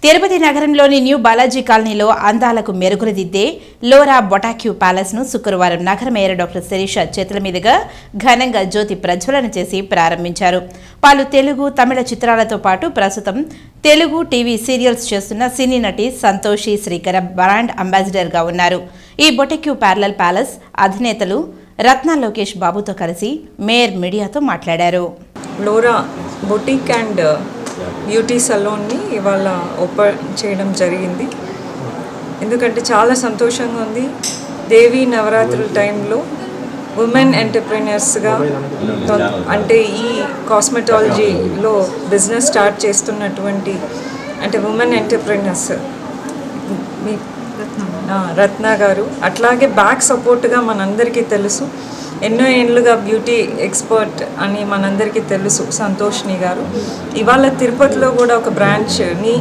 తిరుపతి నగరంలోని న్యూ బాలాజీ కాలనీలో అందాలకు మెరుగులు దిద్దే లోరా బొటాక్యూ ప్యాలెస్ ను శుక్రవారం నగర మేయర్ డాక్టర్ శిరీష చేతుల మీదుగా ఘనంగా జ్యోతి ప్రజ్వలన చేసి ప్రారంభించారు. పలు తెలుగు, తమిళ చిత్రాలతో పాటు ప్రస్తుతం తెలుగు టీవీ సీరియల్స్ చేస్తున్న సినీ నటి సంతోషి శ్రీకర బ్రాండ్ అంబాసిడర్ గా ఉన్నారు. ఈ బొటాక్యూ ప్యారలల్ ప్యాలెస్ అధినేతలు రత్న లోకేష్ బాబుతో కలిసి మేయర్ మీడియాతో మాట్లాడారు. లోరా బొటిక్ అండ్ బ్యూటీ సలూన్ని ఇవాళ ఓపెన్ చేయడం జరిగింది. ఎందుకంటే చాలా సంతోషంగా ఉంది. దేవి నవరాత్రుల టైంలో ఉమెన్ ఎంటర్ప్రెన్యూర్స్గా అంటే ఈ కాస్మెటాలజీలో బిజినెస్ స్టార్ట్ చేస్తున్నటువంటి అంటే ఉమెన్ ఎంటర్ప్రెన్యూర్స్ మీ రత్న గారు, అట్లాగే బ్యాక్ సపోర్ట్గా మనందరికీ తెలుసు, ఎన్నో ఏళ్ళుగా బ్యూటీ ఎక్స్పర్ట్ అని మనందరికీ తెలుసు సంతోష్ని గారు. ఇవాళ తిరుపతిలో కూడా ఒక బ్రాంచ్ని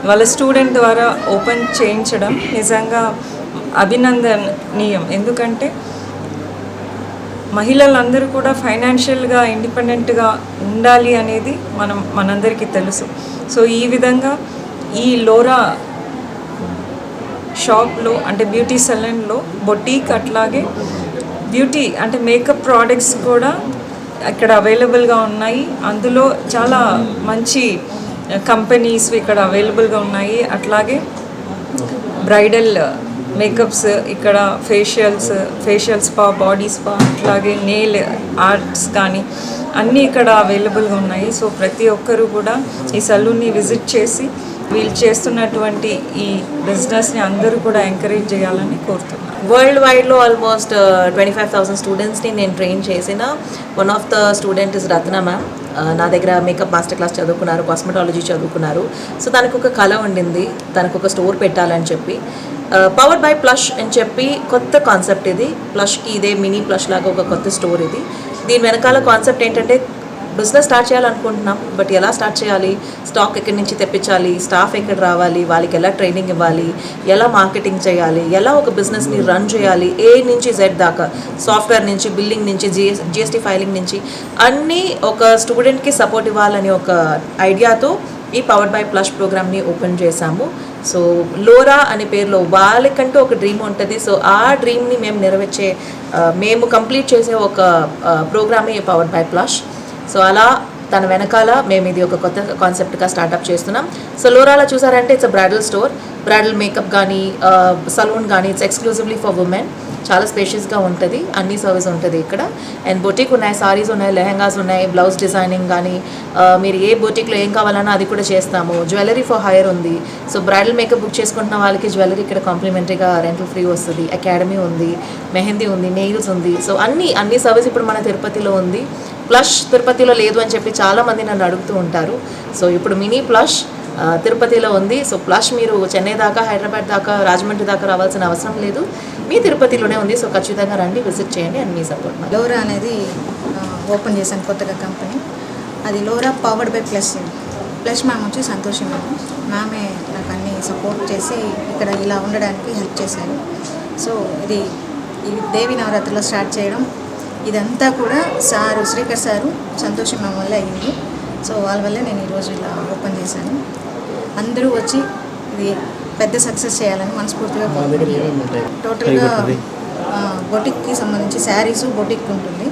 వాళ్ళ స్టూడెంట్ ద్వారా ఓపెన్ చేయించడం నిజంగా అభినందనీయం. ఎందుకంటే మహిళలందరూ కూడా ఫైనాన్షియల్గా ఇండిపెండెంట్గా ఉండాలి అనేది మనందరికీ తెలుసు. సో ఈ విధంగా ఈ లోరా షాప్లో అంటే బ్యూటీ సలూన్లో బొటీక్ అట్లాగే బ్యూటీ అంటే మేకప్ ప్రోడక్ట్స్ కూడా ఇక్కడ అవైలబుల్గా ఉన్నాయి. అందులో చాలా మంచి కంపెనీస్ ఇక్కడ అవైలబుల్గా ఉన్నాయి. అట్లాగే బ్రైడల్ మేకప్స్, ఇక్కడ ఫేషియల్ స్పా, బాడీ స్పా, అట్లాగే నెయిల్ ఆర్ట్స్ కానీ అన్నీ ఇక్కడ అవైలబుల్గా ఉన్నాయి. సో ప్రతి ఒక్కరూ కూడా ఈ సలూన్ని విజిట్ చేసి వీళ్ళు చేస్తున్నటువంటి ఈ బిజినెస్ని అందరూ కూడా ఎంకరేజ్ చేయాలని కోరుతున్నాను. వరల్డ్ వైడ్లో ఆల్మోస్ట్ 25,000 స్టూడెంట్స్ని నేను ట్రైన్ చేసిన one of the student is Ratna ma'am. నా దగ్గర మేకప్ మాస్టర్ క్లాస్ చదువుకున్నారు, కాస్మెటాలజీ చదువుకున్నారు. సో తనకు ఒక కళ ఉండింది, తనకు ఒక స్టోర్ పెట్టాలని చెప్పి పవర్డ్ బై ప్లష్ అని చెప్పి కొత్త కాన్సెప్ట్ ఇది. ప్లష్కి ఇదే మినీ ప్లష్ లాగా ఒక కొత్త స్టోర్ ఇది. దీని వెనకాల కాన్సెప్ట్ ఏంటంటే బిజినెస్ స్టార్ట్ చేయాలనుకుంటున్నాం, బట్ ఎలా స్టార్ట్ చేయాలి, స్టాక్ ఎక్కడి నుంచి తెప్పించాలి, స్టాఫ్ ఎక్కడ రావాలి, వాళ్ళకి ఎలా ట్రైనింగ్ ఇవ్వాలి, ఎలా మార్కెటింగ్ చేయాలి, ఎలా ఒక బిజినెస్ని రన్ చేయాలి, ఏ నుంచి జెడ్ దాకా, సాఫ్ట్వేర్ నుంచి, బిల్లింగ్ నుంచి, జిఎస్టీ ఫైలింగ్ నుంచి అన్నీ ఒక స్టూడెంట్కి సపోర్ట్ ఇవ్వాలని ఒక ఐడియాతో ఈ పవర్డ్ బై ప్లష్ ప్రోగ్రామ్ని ఓపెన్ చేశాము. సో లోరా అనే పేరులో వాళ్ళకంటూ ఒక డ్రీమ్ ఉంటుంది. సో ఆ డ్రీమ్ని మేము కంప్లీట్ చేసే ఒక ప్రోగ్రామే పవర్డ్ బై ప్లష్. సో అలా తన వెనకాల మేము ఇది ఒక కొత్త కాన్సెప్ట్గా స్టార్ట్అప్ చేస్తున్నాం. సో లోరాలో చూసారంటే it's bridal store, bridal makeup కానీ సలూన్ కానీ ఇట్స్ ఎక్స్క్లూజివ్లీ ఫర్ ఉమెన్. చాలా స్పేషియస్గా ఉంటుంది, అన్ని సర్వీస్ ఉంటుంది ఇక్కడ. అండ్ బొటిక్ ఉన్నాయి, సారీస్ ఉన్నాయి, లెహెంగాస్ ఉన్నాయి, బ్లౌజ్ డిజైనింగ్ కానీ మీరు ఏ బొటిక్లో ఏం కావాలన్నా అది కూడా చేస్తాము. జ్యువెలరీ ఫర్ హైర్ ఉంది. సో బ్రైడల్ మేకప్ బుక్ చేసుకుంటున్న వాళ్ళకి జ్యువెలరీ ఇక్కడ కాంప్లిమెంటరీగా రెంటల్ ఫ్రీ వస్తుంది. అకాడమీ ఉంది, మెహందీ ఉంది, నెయిల్స్ ఉంది. సో అన్ని సర్వీస్ ఇప్పుడు మన తిరుపతిలో ఉంది. ప్లష్ తిరుపతిలో లేదు అని చెప్పి చాలామంది నన్ను అడుగుతూ ఉంటారు. సో ఇప్పుడు మినీ ప్లష్ తిరుపతిలో ఉంది. సో ప్లష్ మీరు చెన్నై దాకా, హైదరాబాద్ దాకా, రాజమండ్రి దాకా రావాల్సిన అవసరం లేదు, మీ తిరుపతిలోనే ఉంది. సో ఖచ్చితంగా రండి, విజిట్ చేయండి అండ్ మీ సపోర్ట్. లోరా అనేది ఓపెన్ చేశాను కొత్తగా కంపెనీ. అది LoRa powered by plus. Plus ma'am వచ్చి సంతోషం మ్యామే నాకు అన్ని సపోర్ట్ చేసి ఇక్కడ ఇలా ఉండడానికి హెల్ప్ చేశారు. సో ఇది దేవి నవరాత్రిలో స్టార్ట్ చేయడం ఇదంతా కూడా శ్రీకర్ సారు సంతోషం మ్యామ్ వల్ల అయ్యింది. సో వాళ్ళ వల్లే నేను ఈరోజు ఇలా ఓపెన్ చేశాను. అందరూ వచ్చి ఇది పెద్ద సక్సెస్ చేయాలని మనస్ఫూర్తిగా టోటల్గా బొటిక్కి సంబంధించి శారీసు బొటిక్ ఉంటుంది,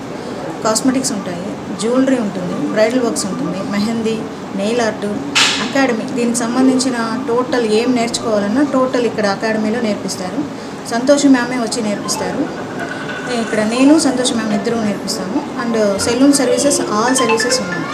కాస్మెటిక్స్ ఉంటాయి, జ్యువెలరీ ఉంటుంది, బ్రైడల్ వర్క్స్ ఉంటుంది, మెహందీ, నెయిల్ ఆర్ట్, అకాడమీ. దీనికి సంబంధించిన టోటల్ ఏం నేర్చుకోవాలన్నా టోటల్ ఇక్కడ అకాడమీలో నేర్పిస్తారు. సంతోష్ మ్యామే వచ్చి నేర్పిస్తారు. ఇక్కడ నేను సంతోష్ మ్యామ్ ఇద్దరూ నేర్పిస్తాము. And salon services, all services ఉన్నాయి.